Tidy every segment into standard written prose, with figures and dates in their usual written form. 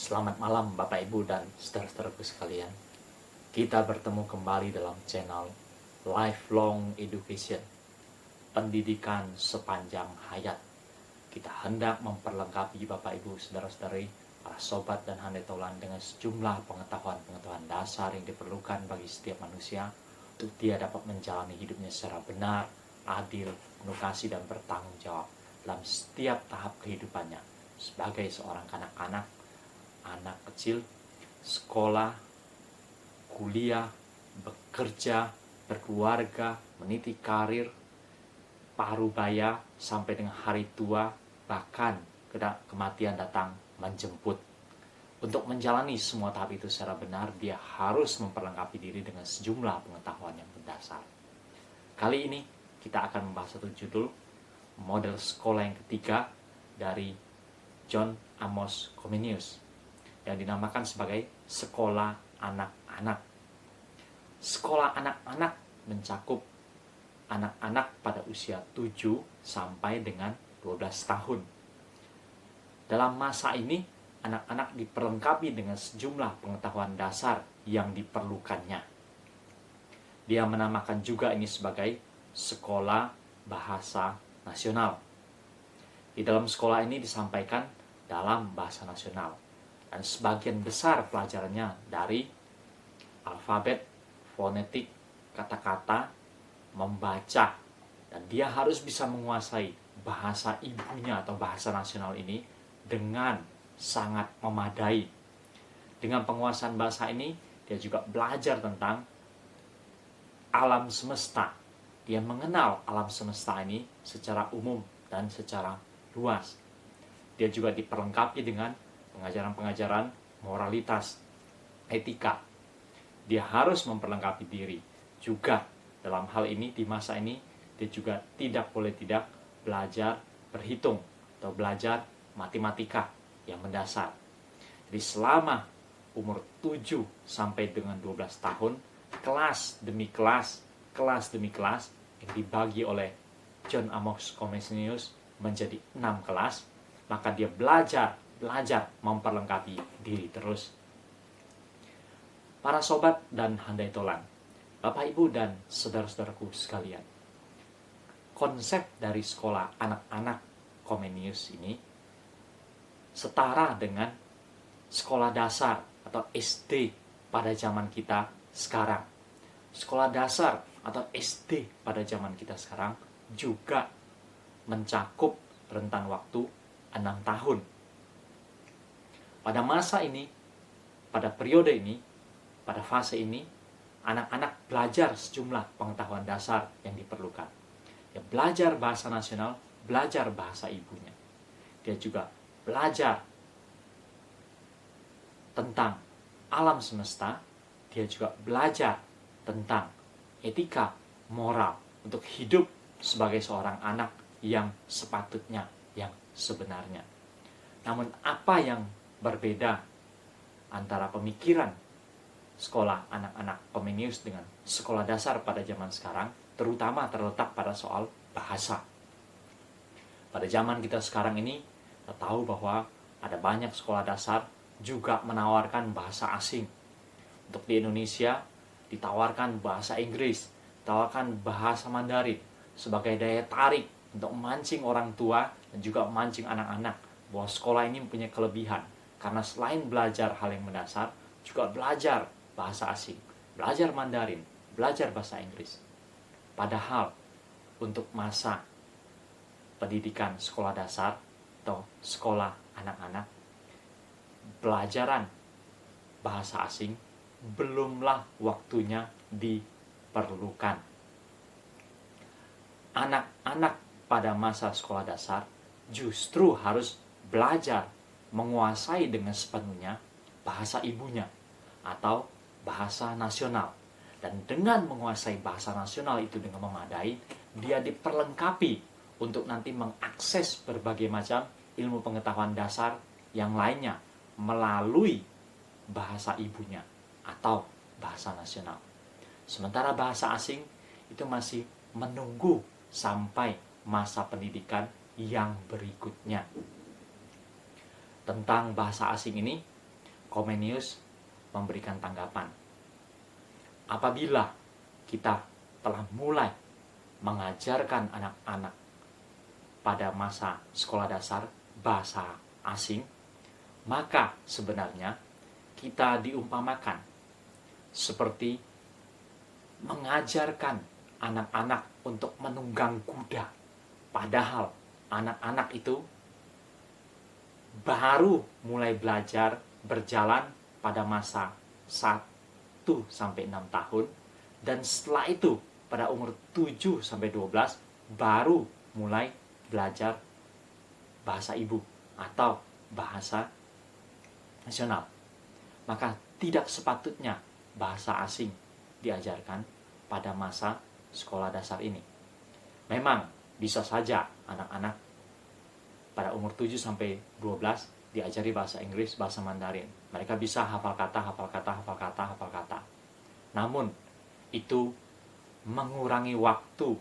Selamat malam Bapak Ibu dan saudara-saudaraku sekalian. Kita bertemu kembali dalam channel Lifelong Education, pendidikan sepanjang hayat. Kita hendak memperlengkapi Bapak Ibu, saudara-saudari, para sobat dan handai tolan dengan sejumlah pengetahuan-pengetahuan dasar yang diperlukan bagi setiap manusia untuk dia dapat menjalani hidupnya secara benar, adil, penuh kasih dan bertanggung jawab dalam setiap tahap kehidupannya sebagai seorang kanak-kanak, anak kecil, sekolah, kuliah, bekerja, berkeluarga, meniti karir, parubaya, sampai dengan hari tua, bahkan kematian datang menjemput. Untuk menjalani semua tahap itu secara benar, dia harus memperlengkapi diri dengan sejumlah pengetahuan yang mendasar. Kali ini kita akan membahas satu judul, model sekolah yang ketiga dari John Amos Comenius, yang dinamakan sebagai sekolah anak-anak. Sekolah anak-anak mencakup anak-anak pada usia 7 sampai dengan 12 tahun. Dalam masa ini, anak-anak diperlengkapi dengan sejumlah pengetahuan dasar yang diperlukannya. Dia menamakan juga ini sebagai sekolah bahasa nasional. Di dalam sekolah ini disampaikan dalam bahasa nasional. Dan sebagian besar pelajarannya dari alfabet, fonetik, kata-kata, membaca. Dan dia harus bisa menguasai bahasa ibunya atau bahasa nasional ini dengan sangat memadai. Dengan penguasaan bahasa ini, dia juga belajar tentang alam semesta. Dia mengenal alam semesta ini secara umum dan secara luas. Dia juga diperlengkapi dengan pengajaran-pengajaran moralitas, etika. Dia harus memperlengkapi diri juga dalam hal ini. Di masa ini dia juga tidak boleh tidak belajar berhitung atau belajar matematika yang mendasar. Jadi selama umur 7 sampai dengan 12 tahun, kelas demi kelas yang dibagi oleh John Amos Comenius menjadi 6 kelas, maka dia belajar memperlengkapi diri terus. Para sobat dan handai tolan, Bapak Ibu dan saudara-saudaraku sekalian, konsep dari sekolah anak-anak Comenius ini setara dengan sekolah dasar atau SD pada zaman kita sekarang. Sekolah dasar atau SD pada zaman kita sekarang juga mencakup rentan waktu 6 tahun. Pada masa ini, pada periode ini, pada fase ini, anak-anak belajar sejumlah pengetahuan dasar yang diperlukan. Dia belajar bahasa nasional, belajar bahasa ibunya. Dia juga belajar tentang alam semesta. Dia juga belajar tentang etika, moral, untuk hidup sebagai seorang anak yang sepatutnya, yang sebenarnya. Namun apa yang berbeda antara pemikiran sekolah anak-anak Comenius dengan sekolah dasar pada zaman sekarang, terutama terletak pada soal bahasa. Pada zaman kita sekarang ini, kita tahu bahwa ada banyak sekolah dasar juga menawarkan bahasa asing. Untuk di Indonesia, ditawarkan bahasa Inggris, ditawarkan bahasa Mandarin sebagai daya tarik untuk memancing orang tua dan juga memancing anak-anak bahwa sekolah ini mempunyai kelebihan. Karena selain belajar hal yang mendasar, juga belajar bahasa asing, belajar Mandarin, belajar bahasa Inggris. Padahal untuk masa pendidikan sekolah dasar atau sekolah anak-anak, pelajaran bahasa asing belumlah waktunya diperlukan. Anak-anak pada masa sekolah dasar justru harus belajar menguasai dengan sepenuhnya bahasa ibunya atau bahasa nasional. Dan dengan menguasai bahasa nasional itu dengan memadai, dia diperlengkapi untuk nanti mengakses berbagai macam ilmu pengetahuan dasar yang lainnya melalui bahasa ibunya atau bahasa nasional. Sementara bahasa asing itu masih menunggu sampai masa pendidikan yang berikutnya. Tentang bahasa asing ini, Comenius memberikan tanggapan. Apabila kita telah mulai mengajarkan anak-anak pada masa sekolah dasar bahasa asing, maka sebenarnya kita diumpamakan seperti mengajarkan anak-anak untuk menunggang kuda. Padahal anak-anak itu baru mulai belajar berjalan pada masa 1-6 tahun, dan setelah itu pada umur 7-12 baru mulai belajar bahasa ibu atau bahasa nasional. Maka tidak sepatutnya bahasa asing diajarkan pada masa sekolah dasar ini. Memang bisa saja anak-anak pada umur 7-12 diajari bahasa Inggris, bahasa Mandarin. Mereka bisa hafal kata, hafal kata, hafal kata, hafal kata. Namun itu mengurangi waktu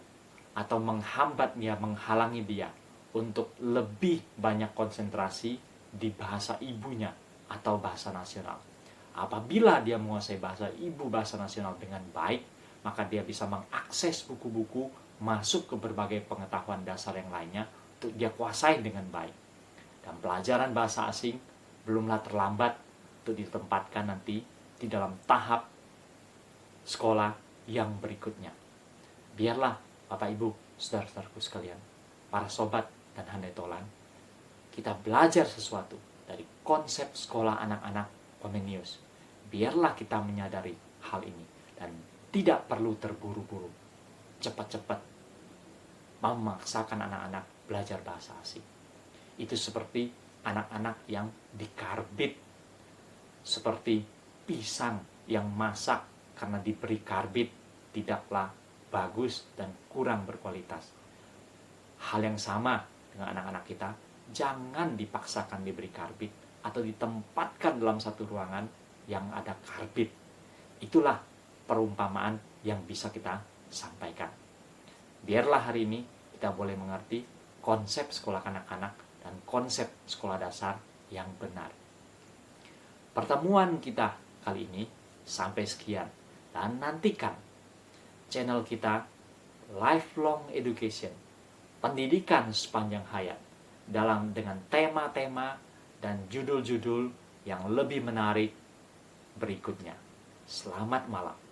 atau menghambat dia, menghalangi dia untuk lebih banyak konsentrasi di bahasa ibunya atau bahasa nasional. Apabila dia menguasai bahasa ibu, bahasa nasional dengan baik, maka dia bisa mengakses buku-buku, masuk ke berbagai pengetahuan dasar yang lainnya untuk dia kuasai dengan baik. Dan pelajaran bahasa asing belumlah terlambat untuk ditempatkan nanti di dalam tahap sekolah yang berikutnya. Biarlah Bapak Ibu, saudara-saudaraku sekalian, para sobat dan handai tolan, kita belajar sesuatu dari konsep sekolah anak-anak Comenius. Biarlah kita menyadari hal ini dan tidak perlu terburu-buru, cepat-cepat memaksakan anak-anak belajar bahasa asing. Itu seperti anak-anak yang dikarbit, seperti pisang yang masak karena diberi karbit tidaklah bagus dan kurang berkualitas. Hal yang sama dengan anak-anak kita, jangan dipaksakan diberi karbit atau ditempatkan dalam satu ruangan yang ada karbit. Itulah perumpamaan yang bisa kita sampaikan. Biarlah hari ini kita boleh mengerti konsep sekolah kanak-kanak dan konsep sekolah dasar yang benar. Pertemuan kita kali ini sampai sekian, dan nantikan channel kita Lifelong Education, pendidikan sepanjang hayat, dengan tema-tema dan judul-judul yang lebih menarik berikutnya. Selamat malam.